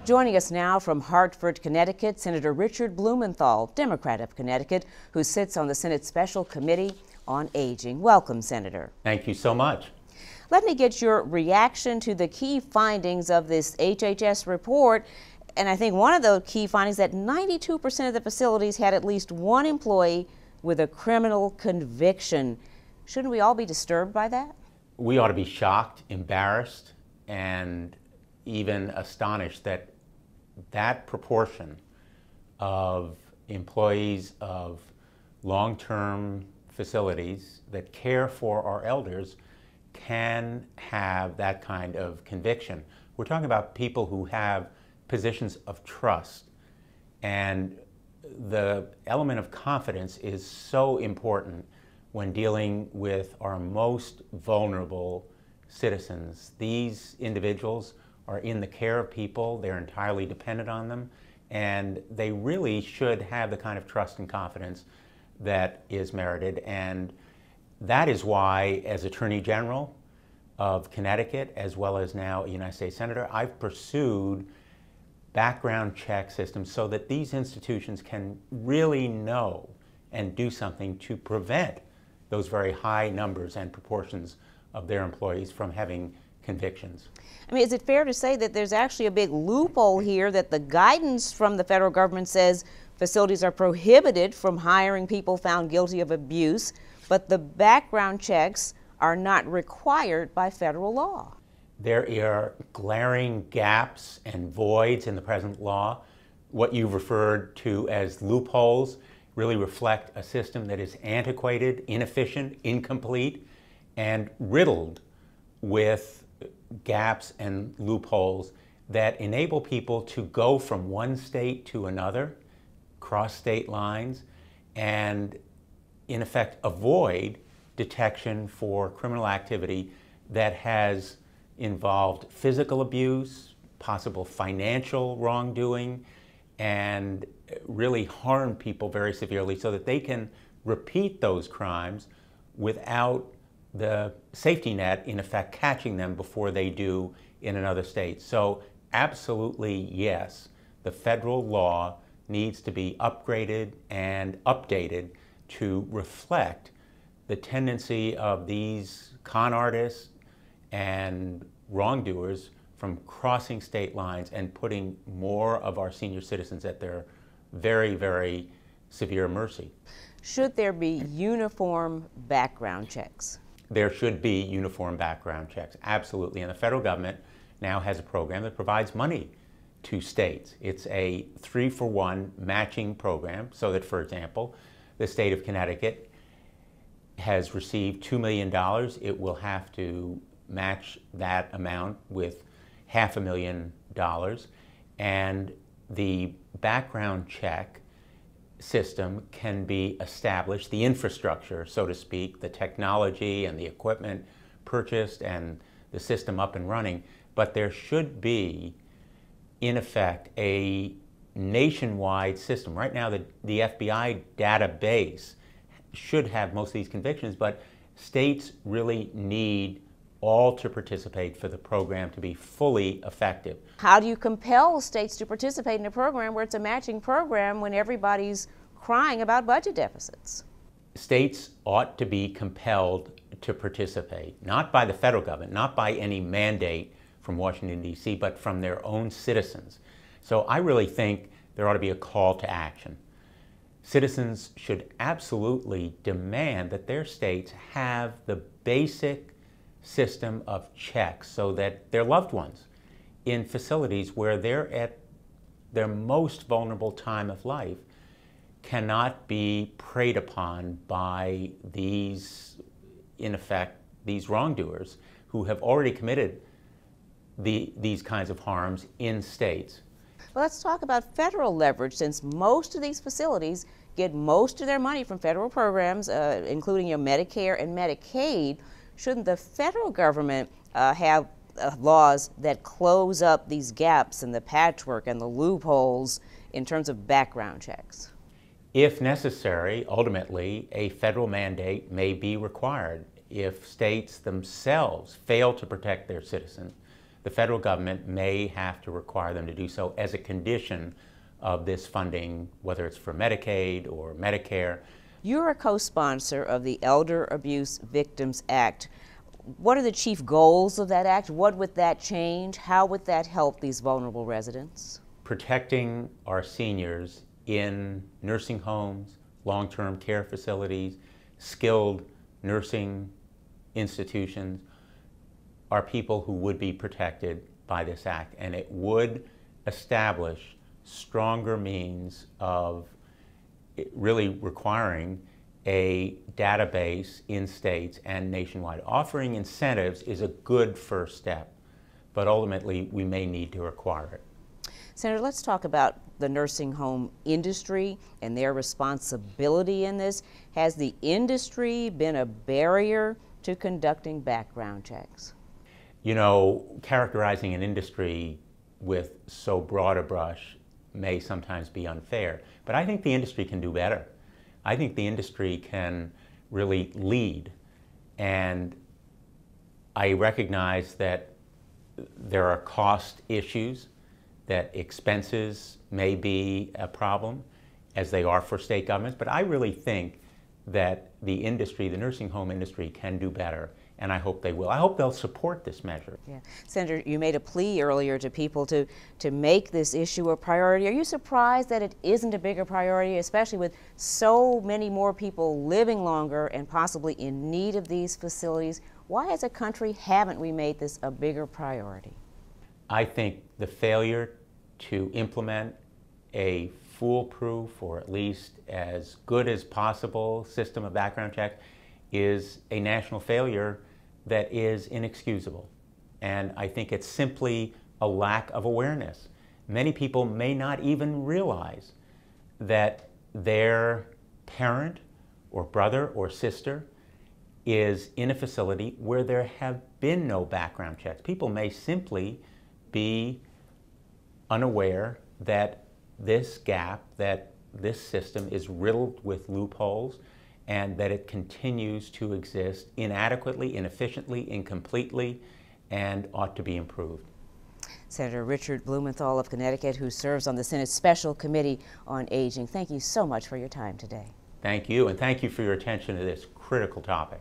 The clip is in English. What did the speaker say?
Joining us now from Hartford, Connecticut, Senator Richard Blumenthal, Democrat of Connecticut, who sits on the Senate Special Committee on Aging. Welcome, Senator. Thank you so much. Let me get your reaction to the key findings of this HHS report. And I think one of the key findings that 92% of the facilities had at least one employee with a criminal conviction. Shouldn't we all be disturbed by that? We ought to be shocked, embarrassed, and even astonished that that proportion of employees of long-term facilities that care for our elders can have that kind of conviction. We're talking about people who have positions of trust, and the element of confidence is so important when dealing with our most vulnerable citizens. These individuals are in the care of people, they're entirely dependent on them, and they really should have the kind of trust and confidence that is merited. And that is why, as Attorney General of Connecticut, as well as now a United States Senator, I've pursued background check systems so that these institutions can really know and do something to prevent those very high numbers and proportions of their employees from having convictions. I mean, is it fair to say that there's actually a big loophole here, that the guidance from the federal government says facilities are prohibited from hiring people found guilty of abuse, but the background checks are not required by federal law? There are glaring gaps and voids in the present law. What you've referred to as loopholes really reflect a system that is antiquated, inefficient, incomplete, and riddled with gaps and loopholes that enable people to go from one state to another, cross state lines, and in effect avoid detection for criminal activity that has involved physical abuse, possible financial wrongdoing, and really harm people very severely so that they can repeat those crimes without the safety net, in effect, catching them before they do in another state. So absolutely yes, the federal law needs to be upgraded and updated to reflect the tendency of these con artists and wrongdoers from crossing state lines and putting more of our senior citizens at their very, very severe mercy. Should there be uniform background checks? There should be uniform background checks, absolutely. And the federal government now has a program that provides money to states. It's a 3-for-1 matching program so that, for example, the state of Connecticut has received $2 million. It will have to match that amount with $500,000, and the background check system can be established, the infrastructure, so to speak, the technology and the equipment purchased and the system up and running, but there should be, in effect, a nationwide system. Right now, the FBI database should have most of these convictions, but states really need all to participate for the program to be fully effective. How do you compel states to participate in a program where it's a matching program when everybody's crying about budget deficits? States ought to be compelled to participate, not by the federal government, not by any mandate from Washington, D.C., but from their own citizens. So I really think there ought to be a call to action. Citizens should absolutely demand that their states have the basic system of checks so that their loved ones in facilities where they're at their most vulnerable time of life cannot be preyed upon by these, in effect, these wrongdoers who have already committed these kinds of harms in states. Well, let's talk about federal leverage, since most of these facilities get most of their money from federal programs, including your Medicare and Medicaid. Shouldn't the federal government have laws that close up these gaps and the patchwork and the loopholes in terms of background checks? If necessary, ultimately, a federal mandate may be required. If states themselves fail to protect their citizens, the federal government may have to require them to do so as a condition of this funding, whether it's for Medicaid or Medicare. You're a co-sponsor of the Elder Abuse Victims Act. What are the chief goals of that act? What would that change? How would that help these vulnerable residents? Protecting our seniors in nursing homes, long-term care facilities, skilled nursing institutions are people who would be protected by this act, and it would establish stronger means of really requiring a database in states and nationwide. Offering incentives is a good first step, but ultimately we may need to require it. Senator, let's talk about the nursing home industry and their responsibility in this. Has the industry been a barrier to conducting background checks? You know, characterizing an industry with so broad a brush may sometimes be unfair, but I think the industry can do better. I think the industry can really lead, and I recognize that there are cost issues, that expenses may be a problem, as they are for state governments, but I really think that the industry, the nursing home industry, can do better, and I hope they will. I hope they'll support this measure. Yeah. Senator, you made a plea earlier to people to make this issue a priority. Are you surprised that it isn't a bigger priority, especially with so many more people living longer and possibly in need of these facilities? Why as a country haven't we made this a bigger priority? I think the failure to implement a foolproof, or at least as good as possible, system of background checks is a national failure that is inexcusable. And I think it's simply a lack of awareness. Many people may not even realize that their parent or brother or sister is in a facility where there have been no background checks. People may simply be unaware that this gap, that this system is riddled with loopholes, and that it continues to exist inadequately, inefficiently, incompletely, and ought to be improved. Senator Richard Blumenthal of Connecticut, who serves on the Senate's Special Committee on Aging, thank you so much for your time today. Thank you, and thank you for your attention to this critical topic.